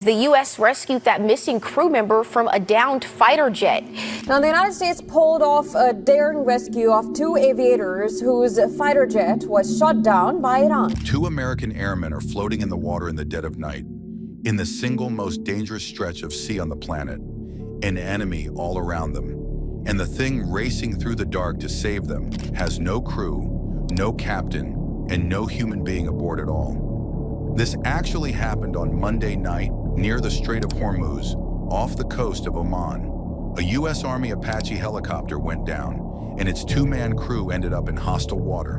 The U.S. rescued that missing crew member from a downed fighter jet. Now, the United States pulled off a daring rescue of two aviators whose fighter jet was shot down by Iran. Two American airmen are floating in the water in the dead of night, in the single most dangerous stretch of sea on the planet, an enemy all around them. And the thing racing through the dark to save them has no crew, no captain, and no human being aboard at all. This actually happened on Monday night near the Strait of Hormuz, off the coast of Oman. A U.S. Army Apache helicopter went down, and its two-man crew ended up in hostile water.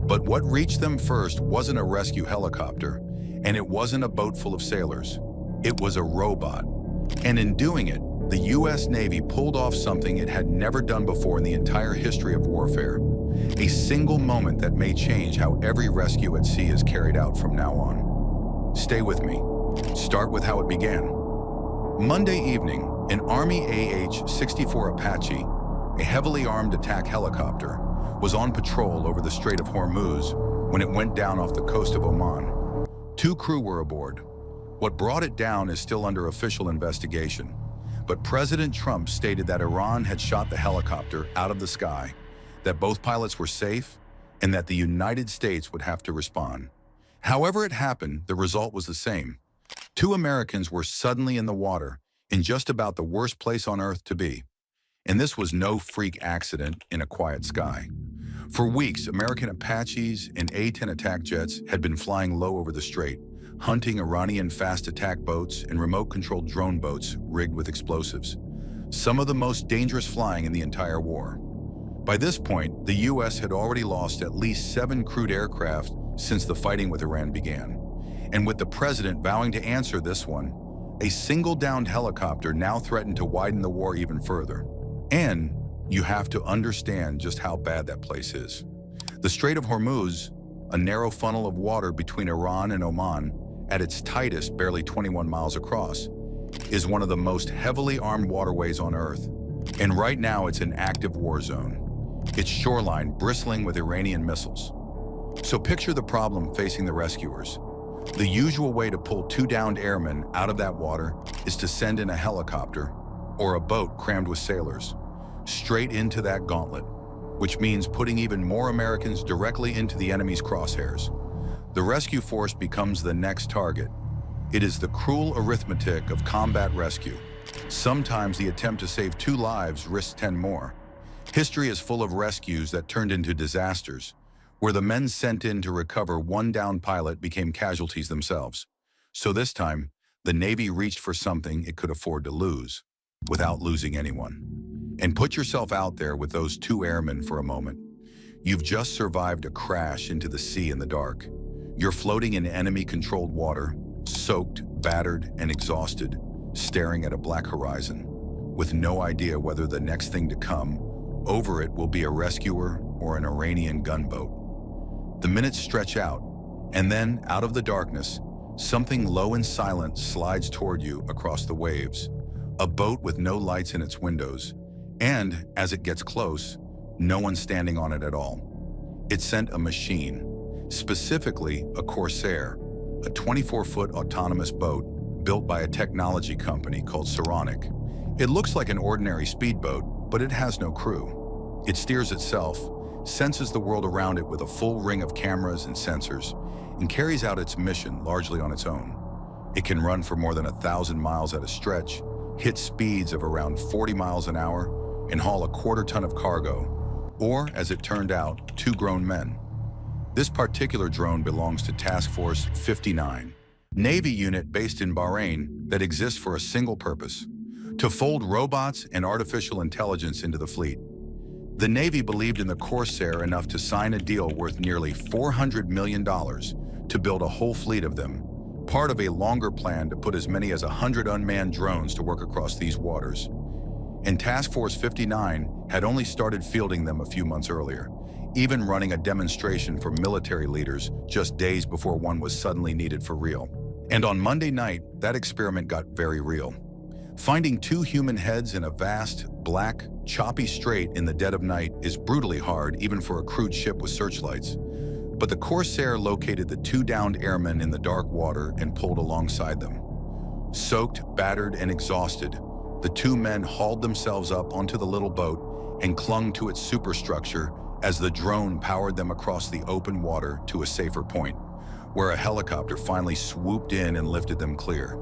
But what reached them first wasn't a rescue helicopter, and it wasn't a boat full of sailors. It was a robot. And in doing it, the U.S. Navy pulled off something it had never done before in the entire history of warfare. A single moment that may change how every rescue at sea is carried out from now on. Stay with me. Start with how it began. Monday evening, an Army AH-64 Apache, a heavily armed attack helicopter, was on patrol over the Strait of Hormuz when it went down off the coast of Oman. Two crew were aboard. What brought it down is still under official investigation, but President Trump stated that Iran had shot the helicopter out of the sky, that both pilots were safe, and that the United States would have to respond. However it happened, the result was the same. Two Americans were suddenly in the water, in just about the worst place on Earth to be. And this was no freak accident in a quiet sky. For weeks, American Apaches and A-10 attack jets had been flying low over the strait, hunting Iranian fast attack boats and remote-controlled drone boats rigged with explosives. Some of the most dangerous flying in the entire war. By this point, the U.S. had already lost at least 7 crewed aircraft since the fighting with Iran began. And with the president vowing to answer this one, a single downed helicopter now threatened to widen the war even further. And you have to understand just how bad that place is. The Strait of Hormuz, a narrow funnel of water between Iran and Oman, at its tightest barely 21 miles across, is one of the most heavily armed waterways on Earth. And right now it's an active war zone, its shoreline bristling with Iranian missiles. So picture the problem facing the rescuers. The usual way to pull two downed airmen out of that water is to send in a helicopter or a boat crammed with sailors straight into that gauntlet, which means putting even more Americans directly into the enemy's crosshairs. The rescue force becomes the next target. It is the cruel arithmetic of combat rescue. Sometimes the attempt to save 2 lives risks 10 more. History is full of rescues that turned into disasters, where the men sent in to recover one downed pilot became casualties themselves. So this time, the Navy reached for something it could afford to lose, without losing anyone. And put yourself out there with those 2 airmen for a moment. You've just survived a crash into the sea in the dark. You're floating in enemy-controlled water, soaked, battered, and exhausted, staring at a black horizon, with no idea whether the next thing to come over it will be a rescuer or an Iranian gunboat. The minutes stretch out, and then, out of the darkness, something low and silent slides toward you across the waves. A boat with no lights in its windows, and, as it gets close, no one standing on it at all. It sent a machine, specifically a Corsair, a 24-foot autonomous boat built by a technology company called Saronic. It looks like an ordinary speedboat, but it has no crew. It steers itself, senses the world around it with a full ring of cameras and sensors, and carries out its mission largely on its own. It can run for more than 1,000 miles at a stretch, hit speeds of around 40 miles an hour, and haul a quarter ton of cargo, or, as it turned out, 2 grown men. This particular drone belongs to Task Force 59, Navy unit based in Bahrain that exists for a single purpose: to fold robots and artificial intelligence into the fleet. The Navy believed in the Corsair enough to sign a deal worth nearly $400 million to build a whole fleet of them, part of a longer plan to put as many as 100 unmanned drones to work across these waters. And Task Force 59 had only started fielding them a few months earlier, even running a demonstration for military leaders just days before one was suddenly needed for real. And on Monday night, that experiment got very real. Finding 2 human heads in a vast, black, choppy strait in the dead of night is brutally hard even for a crewed ship with searchlights. But the Corsair located the 2 downed airmen in the dark water and pulled alongside them. Soaked, battered, and exhausted, the two men hauled themselves up onto the little boat and clung to its superstructure as the drone powered them across the open water to a safer point, where a helicopter finally swooped in and lifted them clear.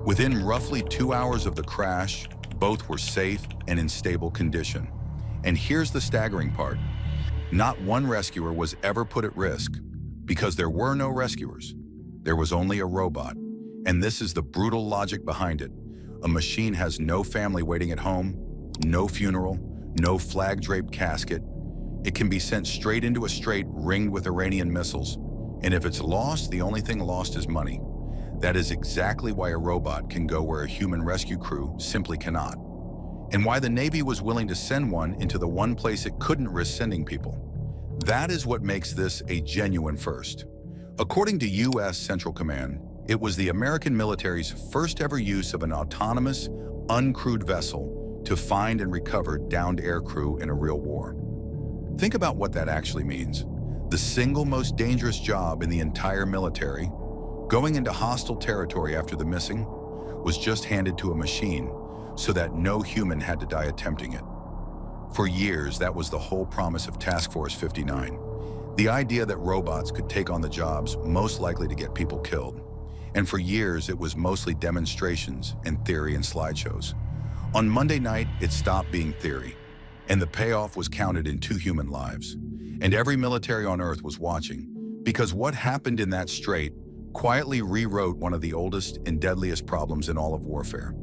Within roughly 2 hours of the crash, both were safe and in stable condition. And here's the staggering part. Not one rescuer was ever put at risk because there were no rescuers. There was only a robot. And this is the brutal logic behind it. A machine has no family waiting at home, no funeral, no flag-draped casket. It can be sent straight into a strait ringed with Iranian missiles. And if it's lost, the only thing lost is money. That is exactly why a robot can go where a human rescue crew simply cannot. And why the Navy was willing to send one into the one place it couldn't risk sending people. That is what makes this a genuine first. According to U.S. Central Command, it was the American military's first ever use of an autonomous, uncrewed vessel to find and recover downed aircrew in a real war. Think about what that actually means. The single most dangerous job in the entire military, going into hostile territory after the missing, was just handed to a machine so that no human had to die attempting it. For years, that was the whole promise of Task Force 59. The idea that robots could take on the jobs most likely to get people killed. And for years, it was mostly demonstrations and theory and slideshows. On Monday night, it stopped being theory, and the payoff was counted in 2 human lives. And every military on Earth was watching, because what happened in that strait quietly rewrote one of the oldest and deadliest problems in all of warfare.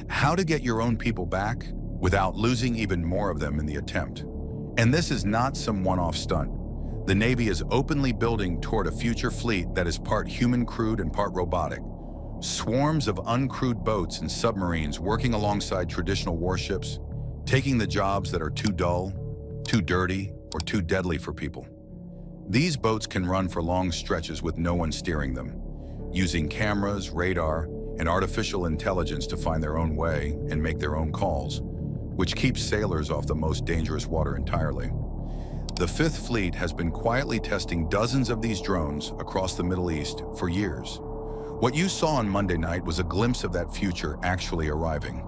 How to get your own people back without losing even more of them in the attempt. And this is not some one-off stunt. The Navy is openly building toward a future fleet that is part human-crewed and part robotic. Swarms of uncrewed boats and submarines working alongside traditional warships, taking the jobs that are too dull, too dirty, or too deadly for people. These boats can run for long stretches with no one steering them, using cameras, radar, and artificial intelligence to find their own way and make their own calls, which keeps sailors off the most dangerous water entirely. The Fifth Fleet has been quietly testing dozens of these drones across the Middle East for years. What you saw on Monday night was a glimpse of that future actually arriving.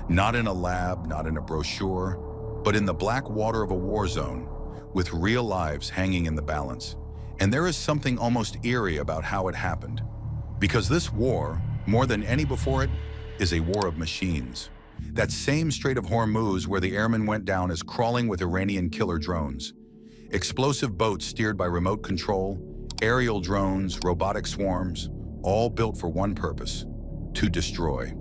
Not in a lab, not in a brochure, but in the black water of a war zone, with real lives hanging in the balance. And there is something almost eerie about how it happened. Because this war, more than any before it, is a war of machines. That same Strait of Hormuz where the airmen went down is crawling with Iranian killer drones. Explosive boats steered by remote control, aerial drones, robotic swarms, all built for one purpose: to destroy.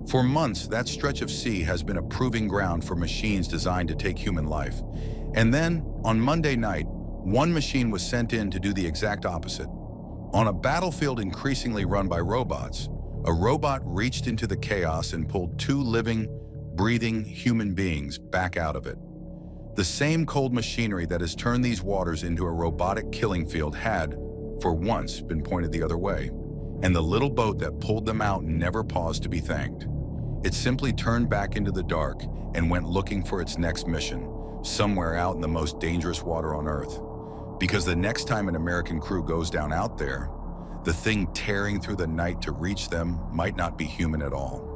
For months, that stretch of sea has been a proving ground for machines designed to take human life. And then, on Monday night, one machine was sent in to do the exact opposite. On a battlefield increasingly run by robots, a robot reached into the chaos and pulled 2 living, breathing human beings back out of it. The same cold machinery that has turned these waters into a robotic killing field had, for once, been pointed the other way. And the little boat that pulled them out never paused to be thanked. It simply turned back into the dark and went looking for its next mission, somewhere out in the most dangerous water on Earth. Because the next time an American crew goes down out there, the thing tearing through the night to reach them might not be human at all.